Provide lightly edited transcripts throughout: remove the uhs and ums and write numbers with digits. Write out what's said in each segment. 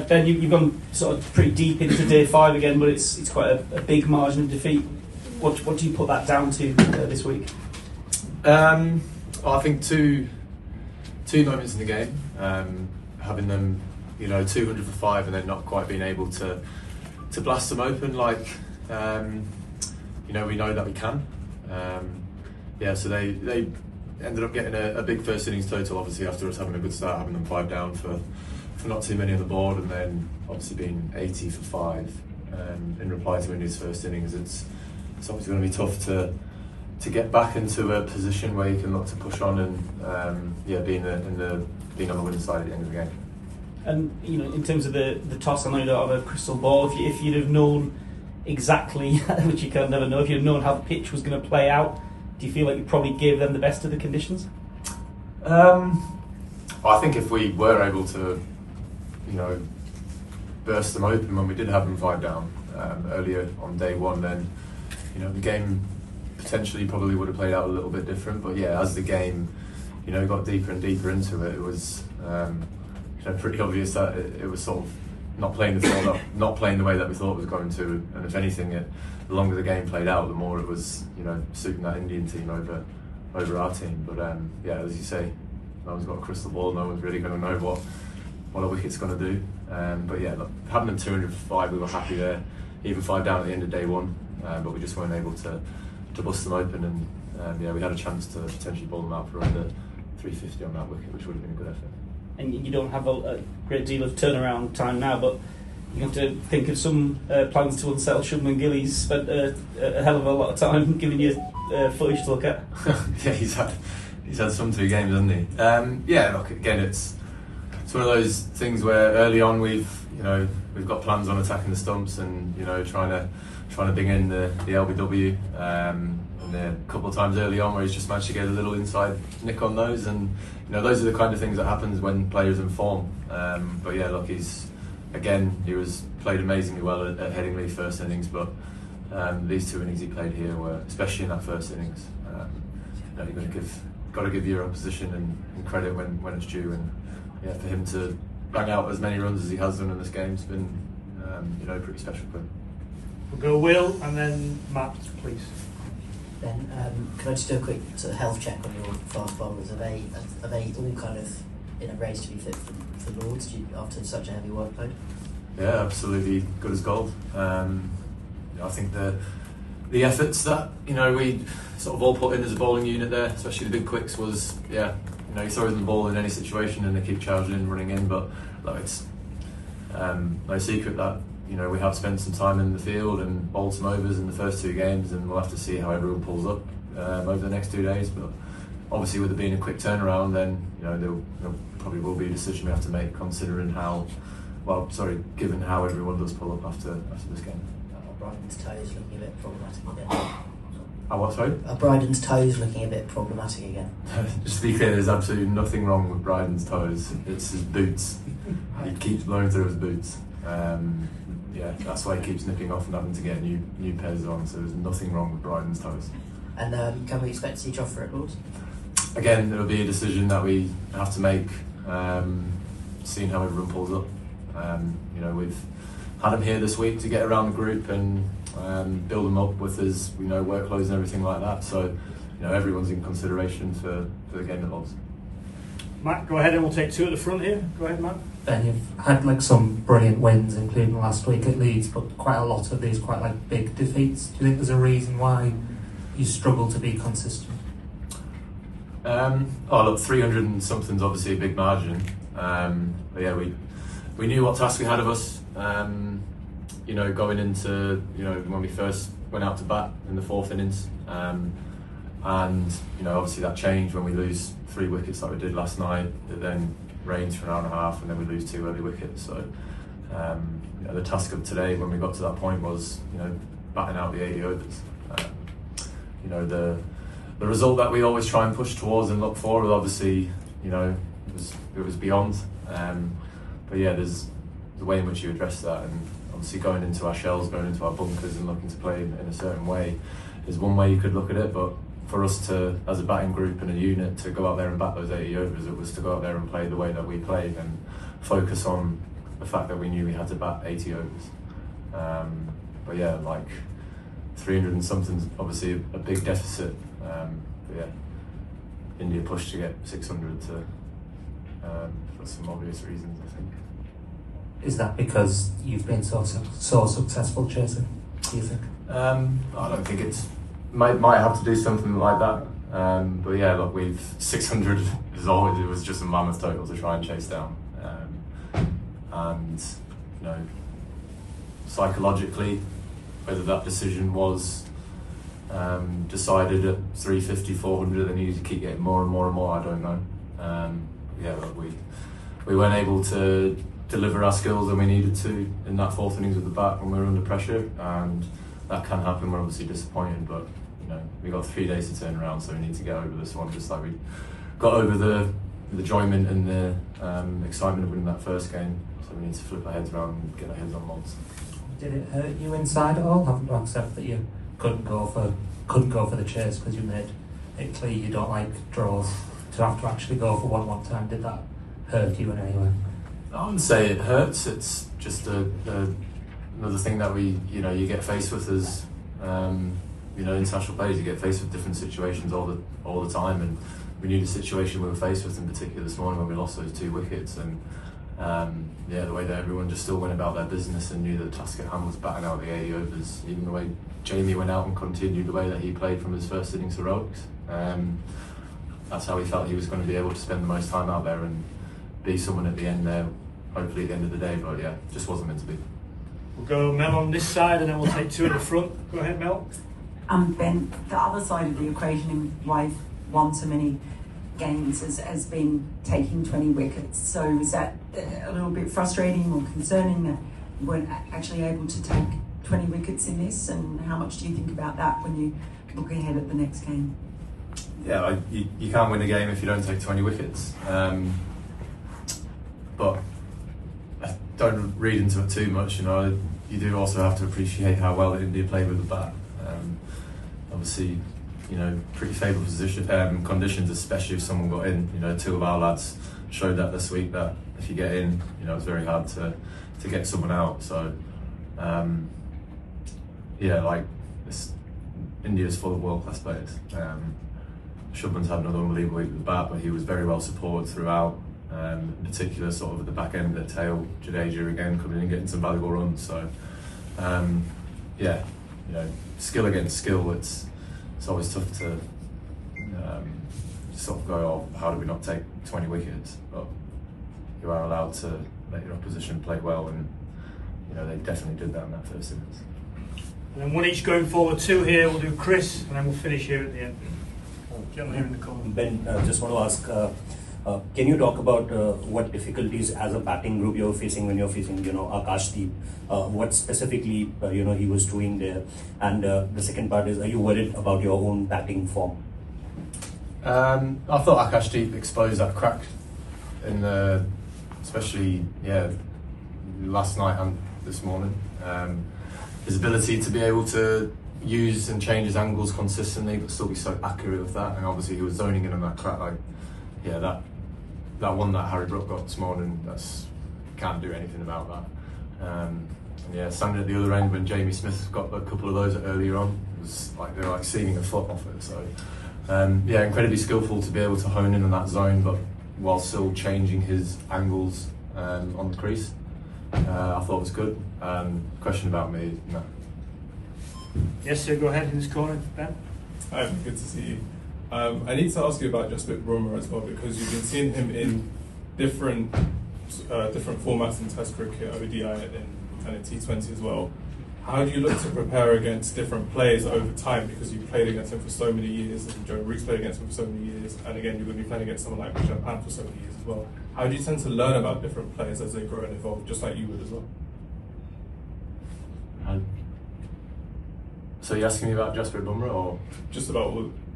Ben, you've gone sort of pretty deep into day 5 again, but it's quite a big margin of defeat. What do you put that down to this week? I think two moments in the game, having them, 200 for 5, and then not quite being able to blast them open like, we know that we can. So they ended up getting a big first innings total, obviously after us having a good start, having them 5 down for not too many on the board, and then obviously being 80 for 5 in reply to India's first innings. It's obviously going to be tough to get back into a position where you can look to push on and being on the winning side at the end of the game. And in terms of the toss, I know you don't have a crystal ball. If you'd have known exactly, which you can never know, if you'd have known how the pitch was going to play out, do you feel like you probably gave them the best of the conditions? I think if we were able to, burst them open when we did have them 5 down earlier on day 1, then the game potentially probably would have played out a little bit different. But yeah, as the game got deeper and deeper into it, it was pretty obvious that it was sort of not playing the way that we thought it was going to. And if anything, the longer the game played out, the more it was suiting that Indian team over our team. But as you say, no one's got a crystal ball. No one's really going to know what a wicket's going to do. But yeah, look, having them 200 for 5, we were happy there. Even 5 down at the end of day 1, but we just weren't able to bust them open. And we had a chance to potentially ball them out for under 350 on that wicket, which would have been a good effort. And you don't have a great deal of turnaround time now, but you have to think of some plans to unsettle Shubman Gill. He's spent a hell of a lot of time giving you footage to look at. Yeah, he's had some 2 games, hasn't he? Look, again, it's one of those things where early on we've got plans on attacking the stumps and trying to bring in the LBW. And a couple of times early on where he's just managed to get a little inside nick on those, and those are the kind of things that happens when players in form. But yeah, look, he was played amazingly well at Headingley first innings, but these 2 innings he played here were, especially in that first innings, you've got to give your opposition and credit when it's due, and for him to bang out as many runs as he has done in this game has been pretty special for him. We'll go Will and then Matt, please. Ben, can I just do a quick sort of health check on your fast bowlers? Are they all kind of in a race to be fit for Lords after such a heavy workload? Yeah, absolutely good as gold. I think the efforts that we sort of all put in as a bowling unit there, especially the big quicks, was he throws them the ball in any situation and they keep charging and running in. But it's no secret that we have spent some time in the field and bowled some overs in the first 2 games, and we'll have to see how everyone pulls up over the next 2 days. But obviously, with it being a quick turnaround, then there probably will be a decision we have to make, considering given how everyone does pull up after this game. Bryden's toes looking a bit problematic again. Bryden's toes looking a bit problematic again. Just to be clear, there's absolutely nothing wrong with Bryden's toes. It's his boots. He keeps blowing through his boots. That's why he keeps nipping off and having to get new pairs on. So there's nothing wrong with Bryden's toes. And can we expect to see Jofra at Lords? Again, it'll be a decision that we have to make, seeing how everyone pulls up. We've had him here this week to get around the group and build them up with his workloads and everything like that. So everyone's in consideration for the game at Lords. Matt, go ahead, and we'll take 2 at the front here. Go ahead, Matt. Ben, you've had some brilliant wins, including last week at Leeds, but quite a lot of these quite big defeats. Do you think there's a reason why you struggle to be consistent? 300 and something's obviously a big margin. But yeah, we knew what task we had of us. Going into when we first went out to bat in the 4th innings, and obviously that changed when we lose 3 wickets like we did last night. It then rains for an hour and a half, and then we lose 2 early wickets. So the task of today, when we got to that point, was batting out the 80 overs. The result that we always try and push towards and look for, obviously, it was beyond. But yeah, there's the way in which you address that, and obviously going into our shells, going into our bunkers and looking to play in a certain way is one way you could look at it. But for us to, as a batting group and a unit, to go out there and bat those 80 overs, it was to go out there and play the way that we played. And focus on the fact that we knew we had to bat 80 overs. But yeah, like 300 and something's obviously a big deficit. But yeah, India pushed to get 600 for some obvious reasons, I think. Is that because you've been so successful chasing, do you think? I don't think it's might have to do something like that. But yeah, look, 600 is always, it was just a mammoth total to try and chase down. And you know, psychologically, whether that decision was decided at 350, 400, they needed to keep getting more and more and more, I don't know. Yeah, look, we weren't able to deliver our skills that we needed to in that fourth innings with the bat when we were under pressure, and that can happen. We're obviously disappointed, but you know, we got 3 days to turn around, so we need to get over this one, just like we got over the enjoyment and the excitement of winning that first game. So we need to flip our heads around and get our heads on lots. Did it hurt you inside at all, having to accept that you couldn't go for the chase because you made it clear you don't like draws, to have to actually go for one time? Did that hurt you in any way? I wouldn't say it hurts. It's just another thing that you get faced with as international players. You get faced with different situations all the time, and we knew the situation we were faced with in particular this morning when we lost those 2 wickets, and the way that everyone just still went about their business and knew that the task at hand was batting out the 80 overs. Even the way Jamie went out and continued the way that he played from his first innings heroics. That's how he felt he was going to be able to spend the most time out there and be someone at the end there, hopefully at the end of the day. But yeah, just wasn't meant to be. We'll go Mel on this side, and then we'll take 2 at the front. Go ahead, Mel. Ben, the other side of the equation in why you've won so many games has been taking 20 wickets. So is that a little bit frustrating or concerning that you weren't actually able to take 20 wickets in this? And how much do you think about that when you look ahead at the next game? Yeah, you can't win a game if you don't take 20 wickets. But I don't read into it too much. You do also have to appreciate how well India played with the bat. Obviously, pretty favourable conditions, especially if someone got in. 2 of our lads showed that this week, that if you get in, it's very hard to get someone out. So, India's full of world-class players. Shubman's had another unbelievable week with the bat, but he was very well supported throughout. In particular, sort of at the back end of the tail, Jadeja again coming in and getting some valuable runs. So, skill against skill. It's always tough to sort of go, oh, how do we not take 20 wickets? But you are allowed to let your opposition play well, and they definitely did that in that first innings. And then 1 each going forward, 2 here. We'll do Chris, and then we'll finish here at the end. Gentleman here in the corner. Ben, just want to ask, can you talk about what difficulties as a batting group you're facing when you're facing, Akashdeep? What specifically, he was doing there? And the second part is, are you worried about your own batting form? I thought Akashdeep exposed that crack especially last night and this morning. His ability to be able to use and change his angles consistently, but still be so accurate with that. And obviously, he was zoning in on that crack. That one that Harry Brook got this morning, can't do anything about that. Standing at the other end when Jamie Smith got a couple of those earlier on, it was like they were seeing a foot off it. So incredibly skillful to be able to hone in on that zone, but while still changing his angles on the crease. I thought it was good. Question about me? No. Yes, sir. Go ahead in this corner, Ben. Hi, good to see you. I need to ask you about Jasprit Bumrah as well, because you've been seeing him in different formats in Test cricket, ODI and in T20 as well. How do you look to prepare against different players over time? Because you've played against him for so many years, and Joe Root's played against him for so many years, and again, you're going to be playing against someone like Rishabh Pant for so many years as well. How do you tend to learn about different players as they grow and evolve, just like you would as well? So you're asking me about Jasprit Bumrah, or just about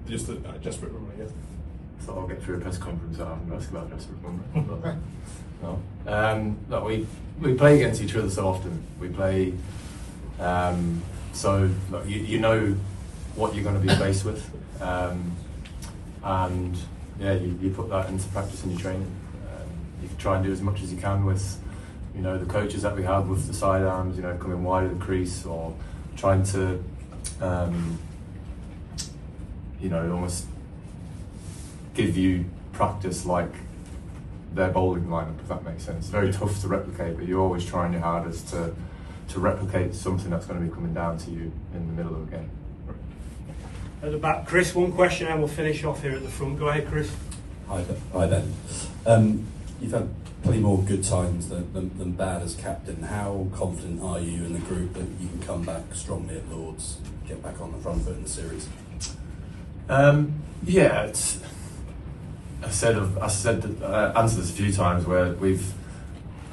Jasprit Bumrah? Yes. So I'll get through a press conference and ask about Jasprit Bumrah. No. We play against each other so often. We play, so you know what you're going to be faced with, and you put that into practice in your training. you try and do as much as you can with, you know, the coaches that we have with the sidearms, you know, coming wide of the crease or trying to, you know, almost give you practice like their bowling lineup, if that makes sense. It's very tough to replicate, but you're always trying your hardest to replicate something that's going to be coming down to you in the middle of the game. At the back, Chris, one question and we'll finish off here at the front. Go ahead, Chris. Hi Ben. You've had plenty more good times than bad as captain. How confident are you in the group that you can come back strongly at Lords, get back on the front foot in the series? Yeah, it's. I answered this a few times where we've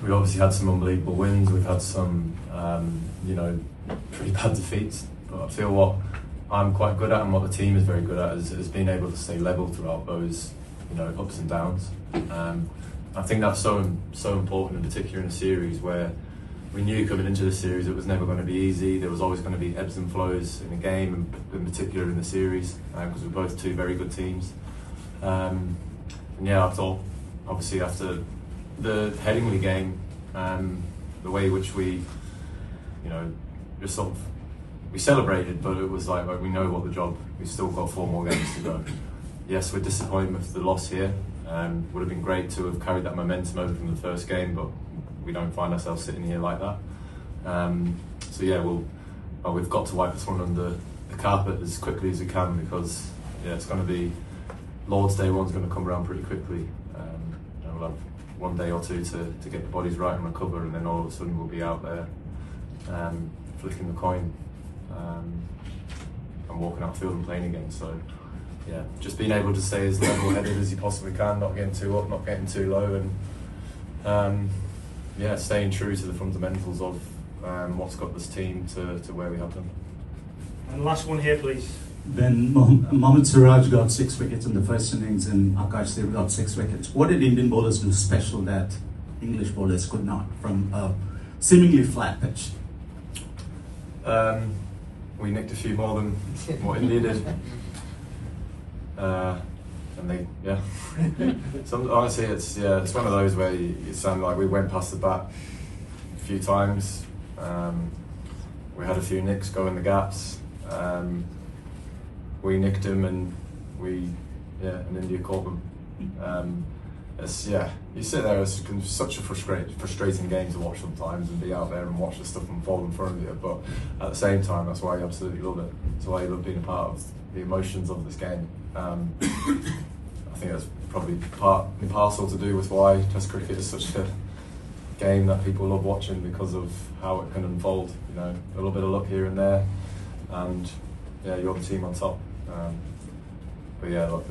obviously had some unbelievable wins. We've had some, you know, pretty bad defeats. But I feel what I'm quite good at and what the team is very good at is being able to stay level throughout those, you know, ups and downs. I think that's so important, in particular in a series where we knew coming into the series it was never going to be easy. There was always going to be ebbs and flows in the game, and in particular in the series, because we're both two very good teams. And yeah, I thought obviously after the Headingley game, the way in which we, you know, just sort of we celebrated, but it was like we know what the job. We've still got 4 more games to go. Yes, we're disappointed with the loss here. Would have been great to have carried that momentum over from the first game, but we don't find ourselves sitting here like that. So yeah, we've got to wipe this one under the carpet as quickly as we can, because yeah, it's going to be Lord's Day 1's going to come around pretty quickly. You know, we'll have 1 day or 2 to get the bodies right and recover, and then all of a sudden we'll be out there flicking the coin and walking out the field and playing again. So yeah, just being able to stay as level-headed as you possibly can, not getting too up, not getting too low, and yeah, staying true to the fundamentals of what's got this team to where we have them. And last one here, please. Then Mohammad Siraj got 6 wickets in the first innings and Akash Dev got 6 wickets. What did Indian bowlers do special that English bowlers could not from a seemingly flat pitch? We nicked a few more than what India did. And they, yeah. Honestly, it's one of those where you sound like we went past the bat a few times. We had a few nicks go in the gaps. We nicked them and and India caught them. You sit there, it's such a frustrating game to watch sometimes and be out there and watch the stuff unfold in front of you. But at the same time, that's why you absolutely love it. That's why you love being a part of the emotions of this game. I think that's probably part and parcel to do with why Test cricket is such a game that people love watching, because of how it can unfold. You know, a little bit of luck here and there, and yeah, you're the team on top. But yeah, look,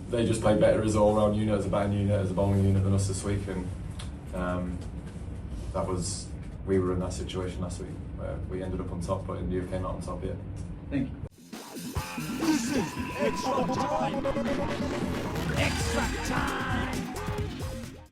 they just played better as an all-round unit, as a batting unit, as a bowling unit than us this week, and we were in that situation last week where we ended up on top, but India came out on top yet. Thank you. Extra time! Extra time!